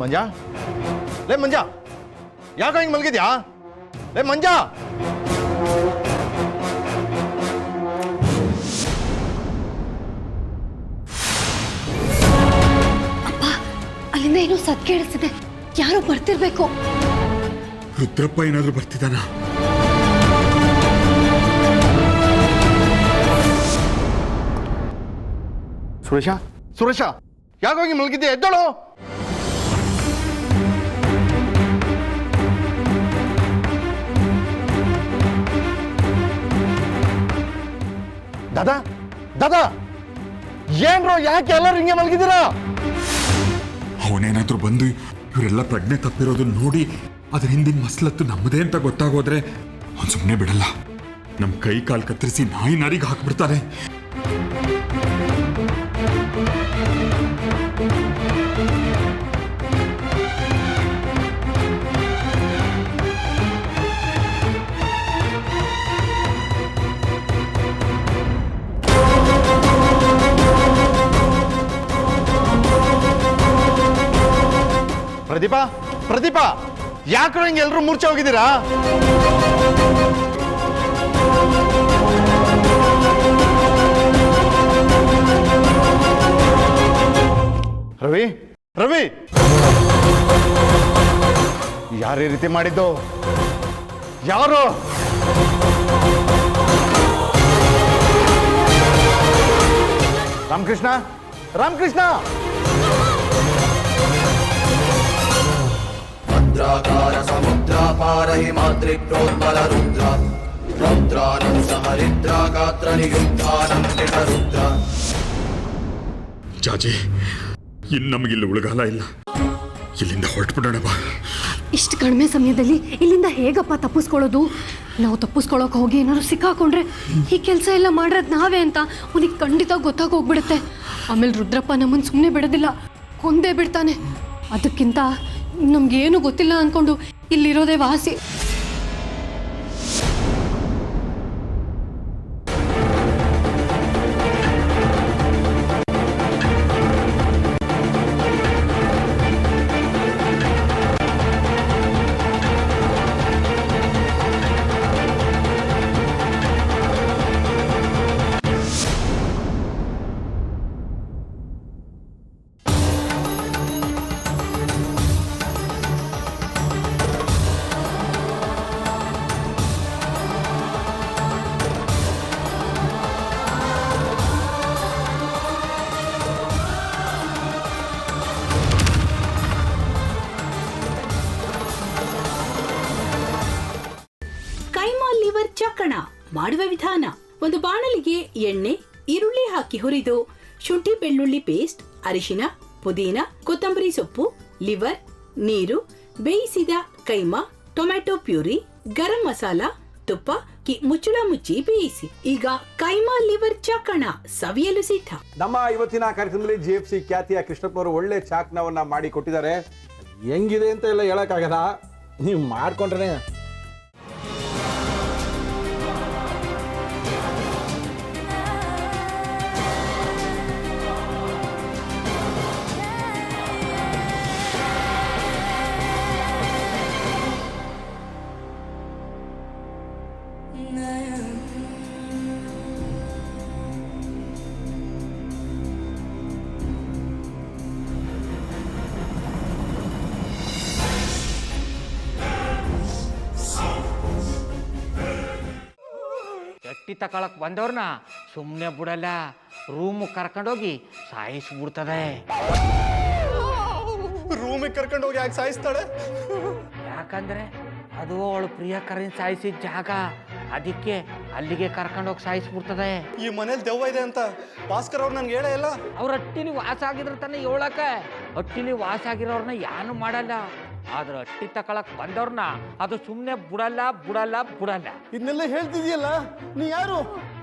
ಮಂಜಾ ಲೇ ಮಂಜಾ ಯಾಕ ಹಿಂಗೆ ಮಲಗಿದ್ಯಾ ಲೇ ಮಂಜಾ ಅಪ್ಪ ಅಲ್ಲಿಂದ ಏನೋ ಸದ್ ಕೇಳಿಸ್ತಿದೆ ಯಾರೋ ಬರ್ತಿರ್ಬೇಕು ರುದ್ರಪ್ಪ ಏನಾದ್ರೂ ಬರ್ತಿದ್ದಾನ ಸುರೇಶ ಸುರೇಶ ಯಾಕ ಹಿಂಗೆ ಮಲಗಿದ್ಯಾ ಎದ್ದಳು ದಾದಾ ದಾದಾ ಏನ್ರೋ ಯಾಕೆ ಎಲ್ಲರೂ ಹಿಂಗೆ ಮಲಗಿದ್ದೀರಾ ಅವನೇನಾದ್ರೂ ಬಂದು ಇವರೆಲ್ಲ ಪ್ರಜ್ಞೆ ತಪ್ಪಿರೋದನ್ನ ನೋಡಿ ಅದ್ರ ಹಿಂದಿನ ಮಸಲತ್ತು ನಮ್ಮದೇ ಅಂತ ಗೊತ್ತಾಗೋದ್ರೆ ಅವ್ನು ಸುಮ್ಮನೆ ಬಿಡಲ್ಲ ನಮ್ಮ ಕೈ ಕಾಲು ಕತ್ತರಿಸಿ ನಾಯಿ ನಾರಿಗೆ ಹಾಕ್ಬಿಡ್ತಾರೆ ಪ್ರದೀಪಾ ಪ್ರದೀಪಾ ಯಾಕ್ರೋ ಹಿಂಗೆ ಎಲ್ಲರೂ ಮೂರ್ಛೆ ಹೋಗಿದ್ದೀರಾ ರವಿ ರವಿ ಯಾರೇ ರೀತಿ ಮಾಡಿದ್ದು ಯಾರು ರಾಮಕೃಷ್ಣ ರಾಮಕೃಷ್ಣ ಭದ್ರಾಕಾರ ಸಮುದ್ರಾಪಾರ ಹಿಮಾದ್ರಿಪ್ರೋದ್ಬಲ ರುದ್ರ ರೌದ್ರಾನಂದ ಹರಿದ್ರ ಗಾತ್ರ ನಿಯುದ್ಧಾನಂದ ರುದ್ರ ಜಾಜಿ ಇನ್ನು ನಮಗಿಲ್ಲಿ ಉಳಗಾಲ ಇಲ್ಲ ಇಲ್ಲಿಂದ ಹೊರಟ್ಬಿಡೋಣ ಬಾ ಇಷ್ಟು ಕಡಿಮೆ ಸಮಯದಲ್ಲಿ ಇಲ್ಲಿಂದ ಹೇಗಪ್ಪ ತಪ್ಪಿಸ್ಕೊಳ್ಳೋದು ನಾವು ತಪ್ಪಿಸ್ಕೊಳ್ಳೋಕೆ ಹೋಗಿ ಏನಾದ್ರು ಸಿಕ್ಕಾಕೊಂಡ್ರೆ ಈ ಕೆಲಸ ಎಲ್ಲ ಮಾಡಿರೋದು ನಾವೇ ಅಂತ ಅವನಿಗೆ ಖಂಡಿತ ಗೊತ್ತಾಗೋಗ್ಬಿಡುತ್ತೆ ಆಮೇಲೆ ರುದ್ರಪ್ಪ ನಮ್ಮನ್ನು ಸುಮ್ಮನೆ ಬಿಡೋದಿಲ್ಲ ಕೊಂದೇ ಬಿಡ್ತಾನೆ ಅದಕ್ಕಿಂತ ನಮ್ಗೇನು ಗೊತ್ತಿಲ್ಲ ಅಂದ್ಕೊಂಡು ಇಲ್ಲಿರೋದೇ ವಾಸಿ ಚಕ್ಕಣ ಮಾಡುವ ವಿಧಾನ ಒಂದು ಬಾಣಲಿಗೆ ಎಣ್ಣೆ ಈರುಳ್ಳಿ ಹಾಕಿ ಹುರಿದು ಶುಂಠಿ ಬೆಳ್ಳುಳ್ಳಿ ಪೇಸ್ಟ್ ಅರಿಶಿನ ಪುದೀನ ಕೊತ್ತಂಬರಿ ಸೊಪ್ಪು ಲಿವರ್ ನೀರು ಬೇಯಿಸಿದ ಕೈಮಾ ಟೊಮ್ಯಾಟೊ ಪ್ಯೂರಿ ಗರಂ ಮಸಾಲ ತುಪ್ಪ ಮುಚ್ಚಳ ಮುಚ್ಚಿ ಬೇಯಿಸಿ ಈಗ ಕೈಮಾ ಲಿವರ್ ಚಾಕಣ ಸವಿಯಲು ಸಿದ್ಧ. ನಮ್ಮ ಇವತ್ತಿನ ಕಾರ್ಯಕ್ರಮದಲ್ಲಿ GFC ಖ್ಯಾತಿಯ ಕೃಷ್ಣಪ್ಪನವರು ಒಳ್ಳೆ ಚಾಕ್ನವನ್ನ ಮಾಡಿ ಕೊಟ್ಟಿದ್ದಾರೆ. ಹೆಂಗಿದೆ ಅಂತ ಎಲ್ಲ ಹೇಳಕ್ಕಾಗಲ್ಲ, ನೀವು ಮಾಡ್ಕೊಂಡ್ರೆ ಎಟ್ಟಿ ತಕೊಳಕ್ ಬಂದವ್ರನ್ನ ಸುಮ್ಮನೆ ಬಿಡಲ್ಲ, ರೂಮ್ ಕರ್ಕೊಂಡೋಗಿ ಸಾಯಿಸ್ಬಿಡ್ತದೆ. ರೂಮಿಗೆ ಕರ್ಕೊಂಡೋಗಿ ಯಾಕೆ ಸಾಯಿಸ್ತಾಳೆ? ಯಾಕಂದ್ರೆ ಅದು ಅವಳು ಪ್ರಿಯಕರನ್ ಸಾಯಿಸಿದ ಜಾಗ, ಅದಕ್ಕೆ ಅಲ್ಲಿಗೆ ಕರ್ಕೊಂಡೋಗಿ ಸಾಯಿಸ್ಬಿಡ್ತದೆ. ಈ ಮನೇಲಿ ದೆವ್ವ ಇದೆ ಅಂತ ಭಾಸ್ಕರ್ ಅವ್ರು ನನ್ಗೆ ಹೇಳೇ ಇಲ್ಲ. ಅವ್ರ ಹಟ್ಟಿಲಿ ವಾಸ ಆಗಿದ್ರ ತಾನೆ ಹೇಳಕ. ಹಟ್ಟಿಲಿ ವಾಸ ಆಗಿರೋರ್ನ ಯಾನು ಮಾಡಲ್ಲ, ಆದ್ರೆ ಹಟ್ಟಿ ತಕೊಳಕ್ ಬಂದವ್ರನ್ನ ಅದು ಸುಮ್ಮನೆ ಬಿಡಲ್ಲ ಬಿಡಲ್ಲ ಬಿಡಲ್ಲ. ಇದನ್ನೆಲ್ಲ ಹೇಳ್ತಿದ್ಯಲ್ಲ, ನೀ ಯಾರು?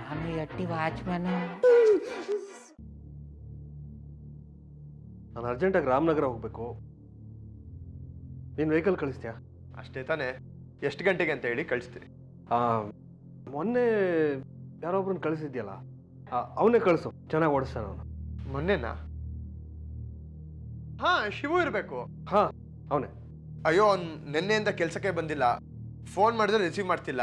ನಾನು ಹಟ್ಟಿ ವಾಚ್ಮ್ಯಾನು. ನಾನು ಅರ್ಜೆಂಟಾಗಿ ರಾಮನಗರ ಹೋಗ್ಬೇಕು. ನೀನು ವೆಹಿಕಲ್ ಕಳಿಸ್ತೀಯಾ? ಅಷ್ಟೇ ತಾನೇ, ಎಷ್ಟು ಗಂಟೆಗೆ ಅಂತ ಹೇಳಿ ಕಳಿಸ್ತೀನಿ. ಮೊನ್ನೆ ಯಾರೊಬ್ರನ್ನ ಕಳಿಸಿದ್ಯಲ್ಲ, ಅವನೇ ಕಳಿಸು, ಚೆನ್ನಾಗಿ ಓಡಿಸ್ತಾನೆ ಅವನು. ಮೊನ್ನೆನಾ? ಹಾ ಶಿವು ಇರಬೇಕು. ಹಾಂ ಅವನೇ. ಅಯ್ಯೋ ಅವ್ನು ನಿನ್ನೆಯಿಂದ ಕೆಲಸಕ್ಕೆ ಬಂದಿಲ್ಲ. ಫೋನ್ ಮಾಡಿದ್ರೆ ರಿಸೀವ್ ಮಾಡ್ತಿಲ್ಲ.